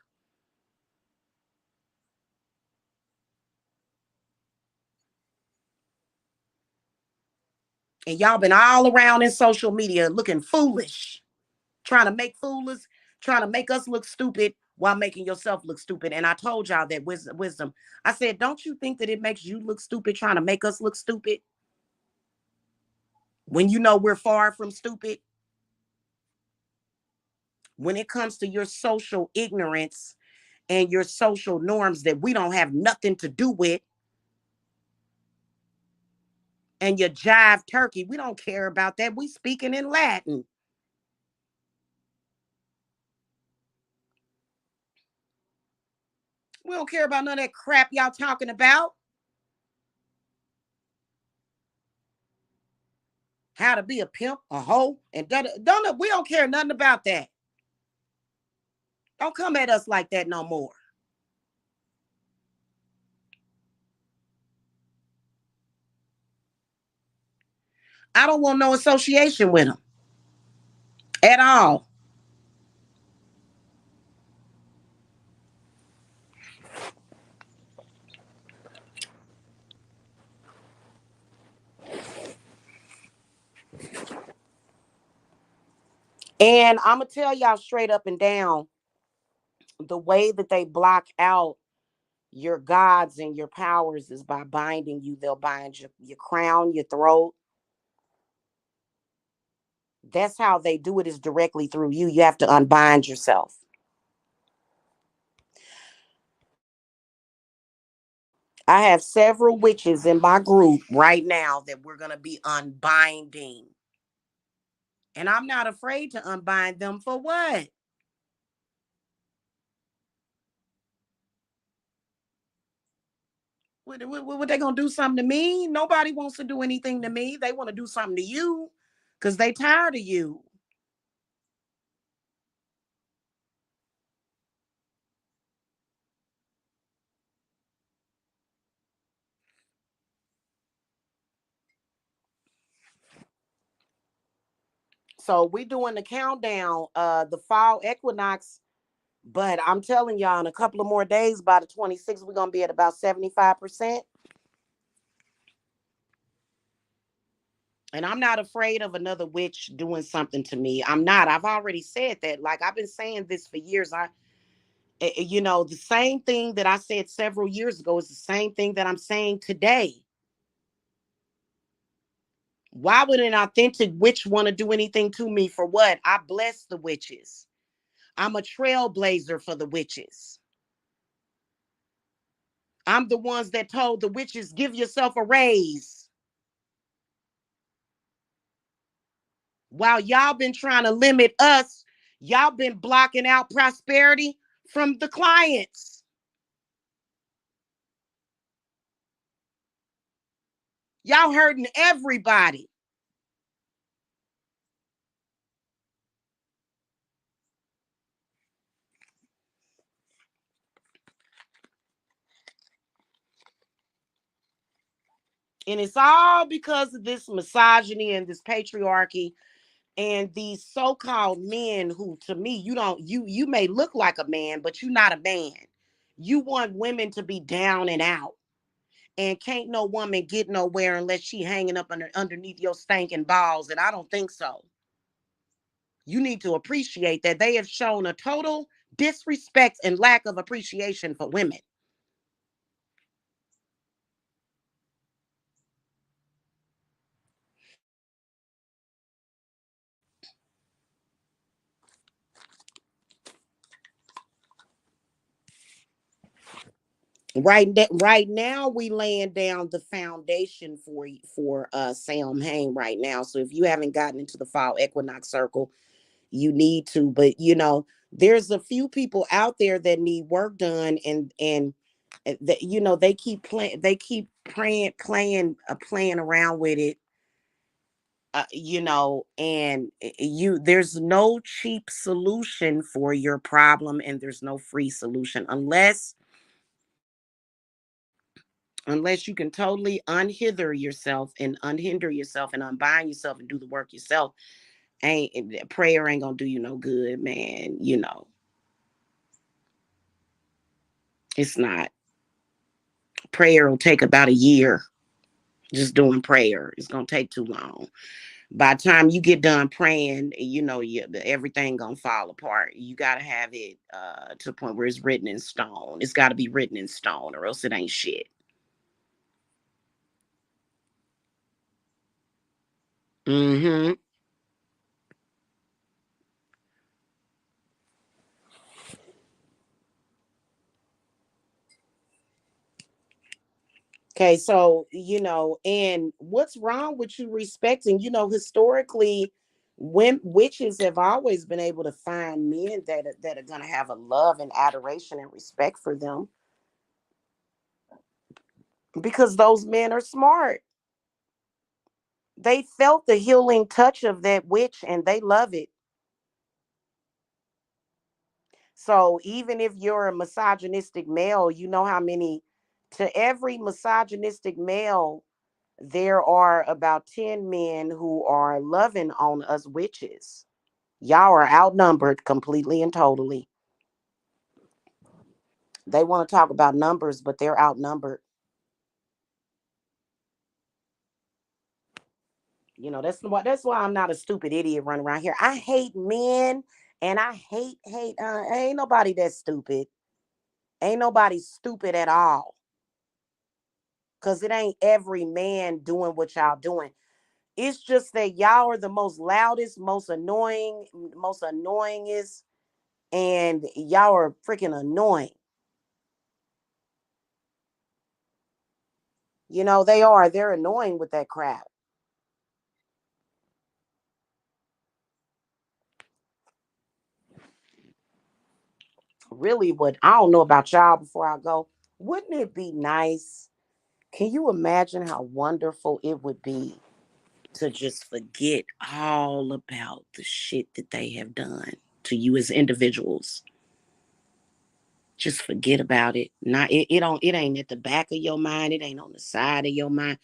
And y'all been all around in social media looking foolish, trying to make foolish, trying to make us look stupid while making yourself look stupid. And I told y'all that wisdom. I said, don't you think that it makes you look stupid trying to make us look stupid when you know we're far from stupid? When it comes to your social ignorance and your social norms that we don't have nothing to do with, And your jive turkey. We don't care about that. We speaking in Latin. We don't care about none of that crap y'all talking about. How to be a pimp, a hoe, and don't we don't care nothing about that. Don't come at us like that no more. I don't want no association with them at all. And I'm gonna tell y'all straight up and down, the way that they block out your gods and your powers is by binding you. They'll bind your crown, your throat. That's how they do it, is directly through you. You have to unbind yourself. I have several witches in my group right now that we're going to be unbinding. And I'm not afraid to unbind them for what? What they going to do something to me? Nobody wants to do anything to me. They want to do something to you because they tired of you. So we doing the countdown, the fall equinox. But I'm telling y'all, in a couple of more days, by the 26th, we're gonna be at about 75%. And I'm not afraid of another witch doing something to me. I'm not. I've already said that. Like I've been saying this for years. The same thing that I said several years ago is the same thing that I'm saying today. Why would an authentic witch want to do anything to me? For what? I bless the witches. I'm a trailblazer for the witches. I'm the ones that told the witches, give yourself a raise. While y'all been trying to limit us, y'all been blocking out prosperity from the clients. Y'all hurting everybody. And it's all because of this misogyny and this patriarchy and these so-called men who, to me, you may look like a man, but you're not a man. You want women to be down and out. And can't no woman get nowhere unless she hanging up underneath your stinking balls. And I don't think so. You need to appreciate that they have shown a total disrespect and lack of appreciation for women. Right now we laying down the foundation for Sam Hain right now. So if you haven't gotten into the fall equinox circle, you need to. But there's a few people out there that need work done, and that they keep playing around with it. And there's no cheap solution for your problem, and there's no free solution unless you can totally unhinder yourself and unbind yourself and do the work yourself. Ain't prayer ain't gonna do you no good, man. It's not. Prayer will take about a year. Just doing prayer, it's gonna take too long. By the time you get done praying, everything gonna fall apart. You gotta have it to the point where it's written in stone. It's got to be written in stone, or else it ain't shit. Mm-hmm. Okay, so and what's wrong with you respecting? Historically, when witches have always been able to find men that are gonna have a love and adoration and respect for them because those men are smart. They felt the healing touch of that witch and they love it. So even if you're a misogynistic male, you know how many to every misogynistic male there are about 10 men who are loving on us witches. Y'all are outnumbered completely and totally. They want to talk about numbers, but they're outnumbered. That's why I'm not a stupid idiot running around here. I hate men and I hate ain't nobody that stupid. Ain't nobody stupid at all. Cause it ain't every man doing what y'all doing. It's just that y'all are the most loudest, most annoyingest, and y'all are freaking annoying. They are. They're annoying with that crap. Really, what I don't know about y'all before I go. Wouldn't it be nice? Can you imagine how wonderful it would be to just forget all about the shit that they have done to you as individuals? Just forget about it. Not it ain't at the back of your mind. It ain't on the side of your mind.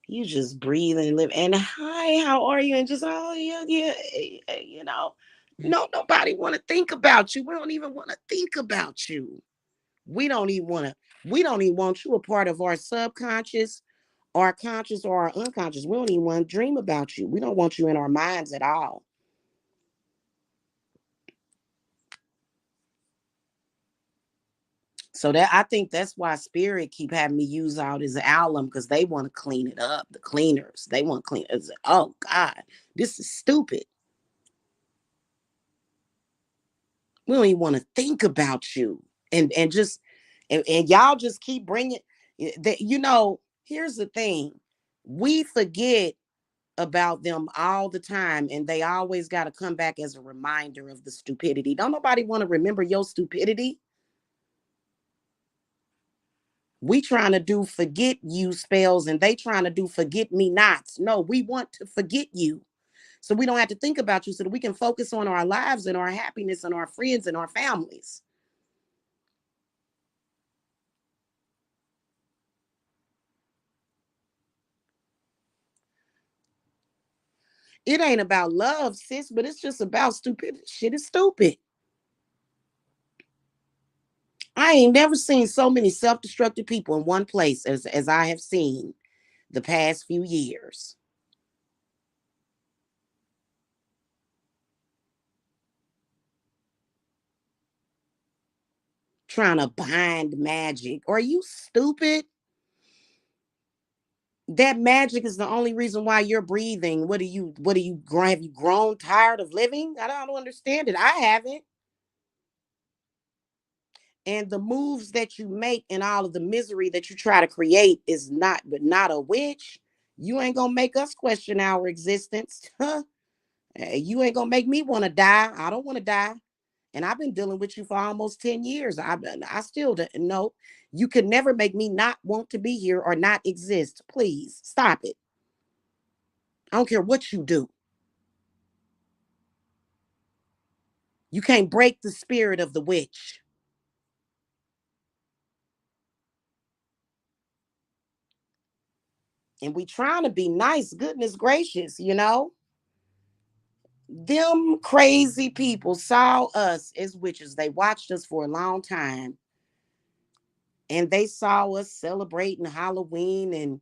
You just breathe and live. And hi, how are you? And just oh yeah, yeah, No, nobody want to think about you. We don't even want to think about you. We don't even want to. We don't even want you a part of our subconscious, our conscious, or our unconscious. We don't even want to dream about you. We don't want you in our minds at all. So that I think that's why spirit keep having me use all this alum because they want to clean it up. The cleaners, they want to clean. It's like, oh God, this is stupid. We don't even want to think about you, and just and y'all just keep bringing that. Here's the thing: we forget about them all the time, and they always got to come back as a reminder of the stupidity. Don't nobody want to remember your stupidity. We trying to do forget you spells and they trying to do forget me nots. No, we want to forget you. So we don't have to think about you so that we can focus on our lives and our happiness and our friends and our families. It ain't about love, sis, but it's just about stupid. Shit is stupid. I ain't never seen so many self-destructive people in one place as I have seen the past few years. Trying to bind magic. Are you stupid? That magic is the only reason why you're breathing. What are you have you grown tired of living? I don't understand it. I haven't. And the moves that you make and all of the misery that you try to create is not a witch. You ain't gonna make us question our existence. Huh? You ain't gonna make me want to die. I don't want to die. And I've been dealing with you for almost 10 years. I still don't know. You could never make me not want to be here or not exist. Please stop it. I don't care what you do. You can't break the spirit of the witch. And we trying to be nice, goodness gracious. Them crazy people saw us as witches. They watched us for a long time. And they saw us celebrating Halloween. And,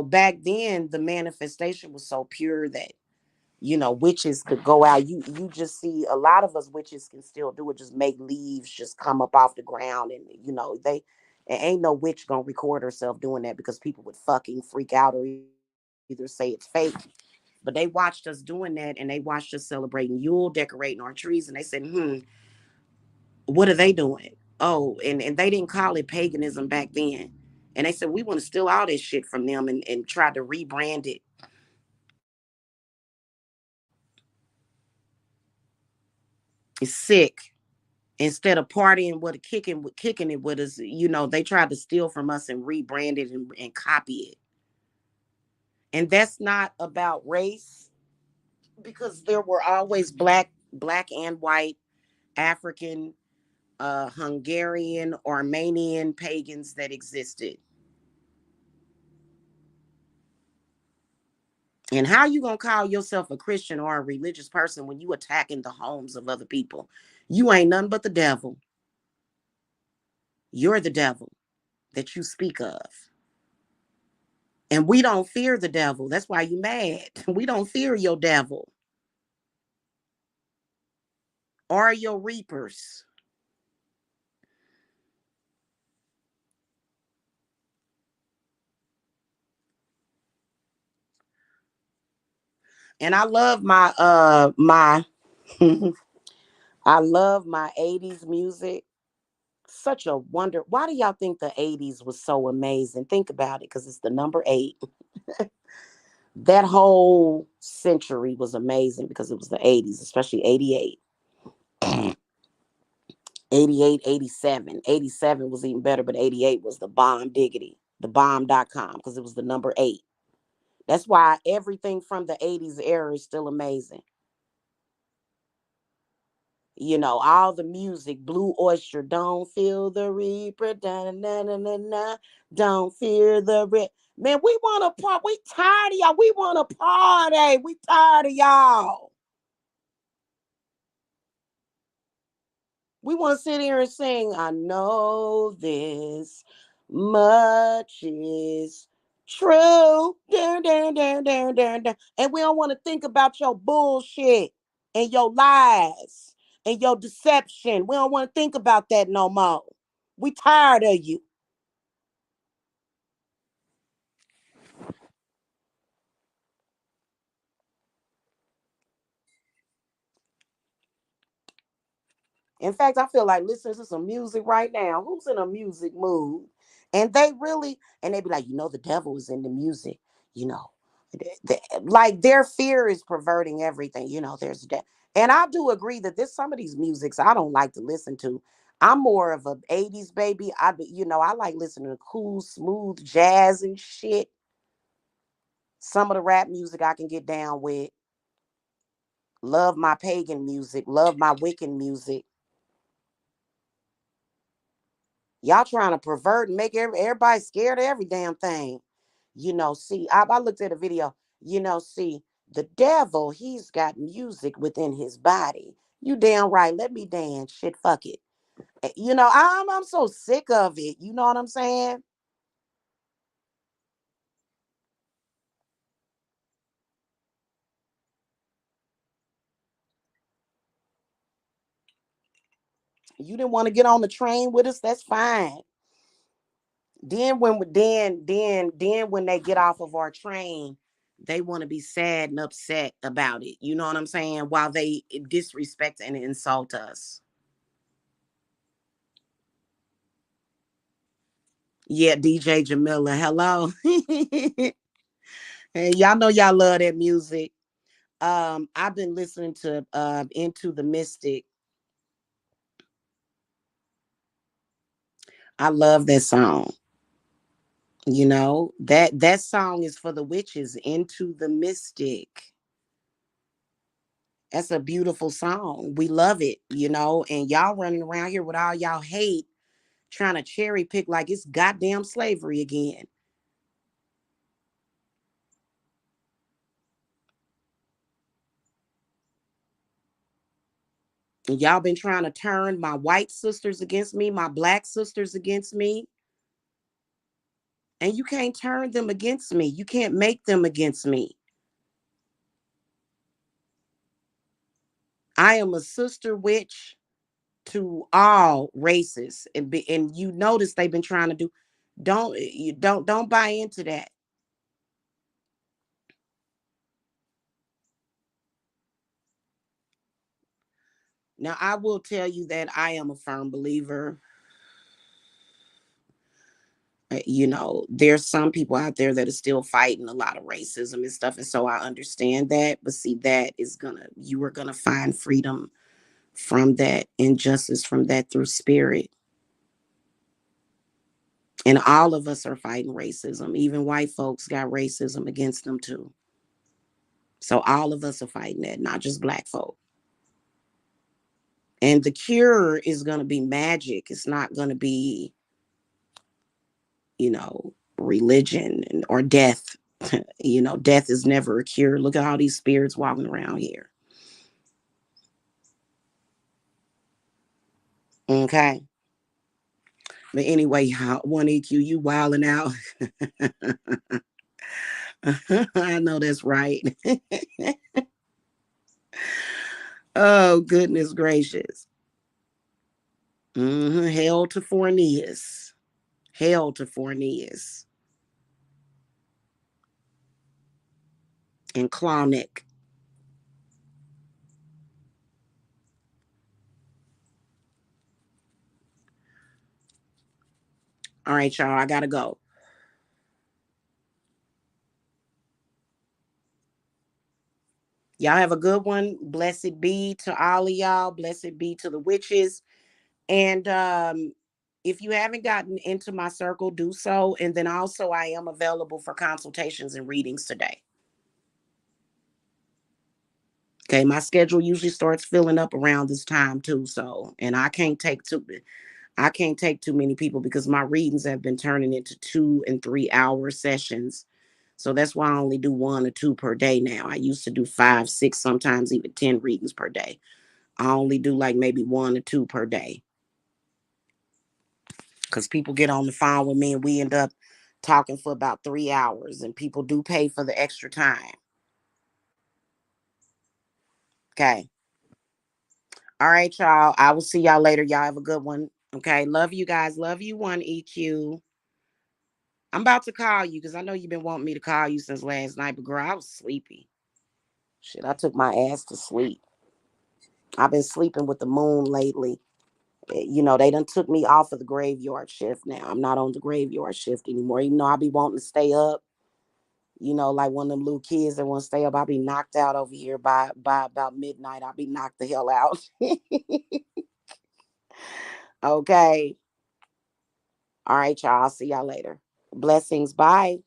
back then the manifestation was so pure that witches could go out. You just see a lot of us witches can still do it, just make leaves just come up off the ground. And they ain't no witch gonna record herself doing that because people would fucking freak out or either say it's fake. But they watched us doing that and they watched us celebrating Yule, decorating our trees, and they said, what are they doing? Oh, and they didn't call it paganism back then. And they said, we want to steal all this shit from them and try to rebrand it. It's sick. Instead of partying with kicking it with us, they tried to steal from us and rebrand it and copy it. And that's not about race, because there were always black and white, African, Hungarian, Armenian pagans that existed. And how you gonna call yourself a Christian or a religious person when you attacking the homes of other people? You ain't nothing but the devil. You're the devil that you speak of. And we don't fear the devil. That's why you mad. We don't fear your devil or your reapers. And I love my I love my 80s music. Such a wonder. Why do y'all think the 80s was so amazing? Think about it, because it's the number 8. That whole century was amazing because it was the 80s, especially 88. 88, 87. 87 was even better, but 88 was the bomb diggity, the bomb.com, because it was the number 8. That's why everything from the 80s era is still amazing. All the music, Blue Oyster, don't feel the reaper, da, na, na, na, na, don't fear the Man, we want to party. We tired of y'all. We want to party. We tired of y'all. We want to sit here and sing, I know this much is true. Dun, dun, dun, dun, dun, dun. And we don't want to think about your bullshit and your lies and your deception. We don't want to think about that no more. We tired of you. In fact, I feel like listening to some music right now. Who's in a music mood? And they be like, the devil is in the music, you know. Like their fear is perverting everything. There's that. And I do agree that there's some of these musics I don't like to listen to. I'm more of a 80s baby. I like listening to cool, smooth jazz and shit. Some of the rap music I can get down with. Love my pagan music, love my Wiccan music. Y'all trying to pervert and make everybody scared of every damn thing. See, I looked at a video. See, the devil, he's got music within his body. You damn right. Let me dance. Shit, fuck it. I'm so sick of it. You know what I'm saying? You didn't want to get on the train with us. That's fine. Then when they get off of our train, they want to be sad and upset about it. You know what I'm saying? While they disrespect and insult us. Yeah, DJ Jamila. Hello. Hey, y'all know y'all love that music. I've been listening to Into the Mystic. I love that song. That song is for the witches, Into the Mystic. That's a beautiful song. We love it, and y'all running around here with all y'all hate, trying to cherry pick like it's goddamn slavery again. And y'all been trying to turn my white sisters against me, my black sisters against me. And you can't turn them against me. You can't make them against me. I am a sister witch to all races. And you notice they've been trying to do. Don't buy into that. Now I will tell you that I am a firm believer There's some people out there that are still fighting a lot of racism and stuff. And so I understand that. But see, you are going to find freedom from that, injustice from that through spirit. And all of us are fighting racism. Even white folks got racism against them too. So all of us are fighting that, not just black folk. And the cure is going to be magic. It's not going to be, religion or death. Death is never a cure. Look at all these spirits walking around here. Okay. But anyway, y'all, one EQ, you wilding out. I know that's right. Oh, goodness gracious. Hail to Forneus. Hail to Forneus. And Clonic. All right, y'all, I gotta go. Y'all have a good one. Blessed be to all of y'all. Blessed be to the witches. And if you haven't gotten into my circle, do so. And then also, I am available for consultations and readings today. Okay, my schedule usually starts filling up around this time too. So, and I can't take too many people because my readings have been turning into 2 and 3 hour sessions. So that's why I only do 1 or 2 per day now. I used to do 5, 6, sometimes even 10 readings per day. I only do like maybe 1 or 2 per day because people get on the phone with me and we end up talking for about 3 hours, and people do pay for the extra time. Okay. All right, y'all. I will see y'all later. Y'all have a good one. Okay. Love you guys. Love you, one EQ. I'm about to call you because I know you've been wanting me to call you since last night, but girl, I was sleepy. Shit, I took my ass to sleep. I've been sleeping with the moon lately. They done took me off of the graveyard shift now. I'm not on the graveyard shift anymore, even though I be wanting to stay up. Like one of them little kids that want to stay up. I'll be knocked out over here by about midnight. I'll be knocked the hell out. Okay. All right, y'all. I'll see y'all later. Blessings. Bye.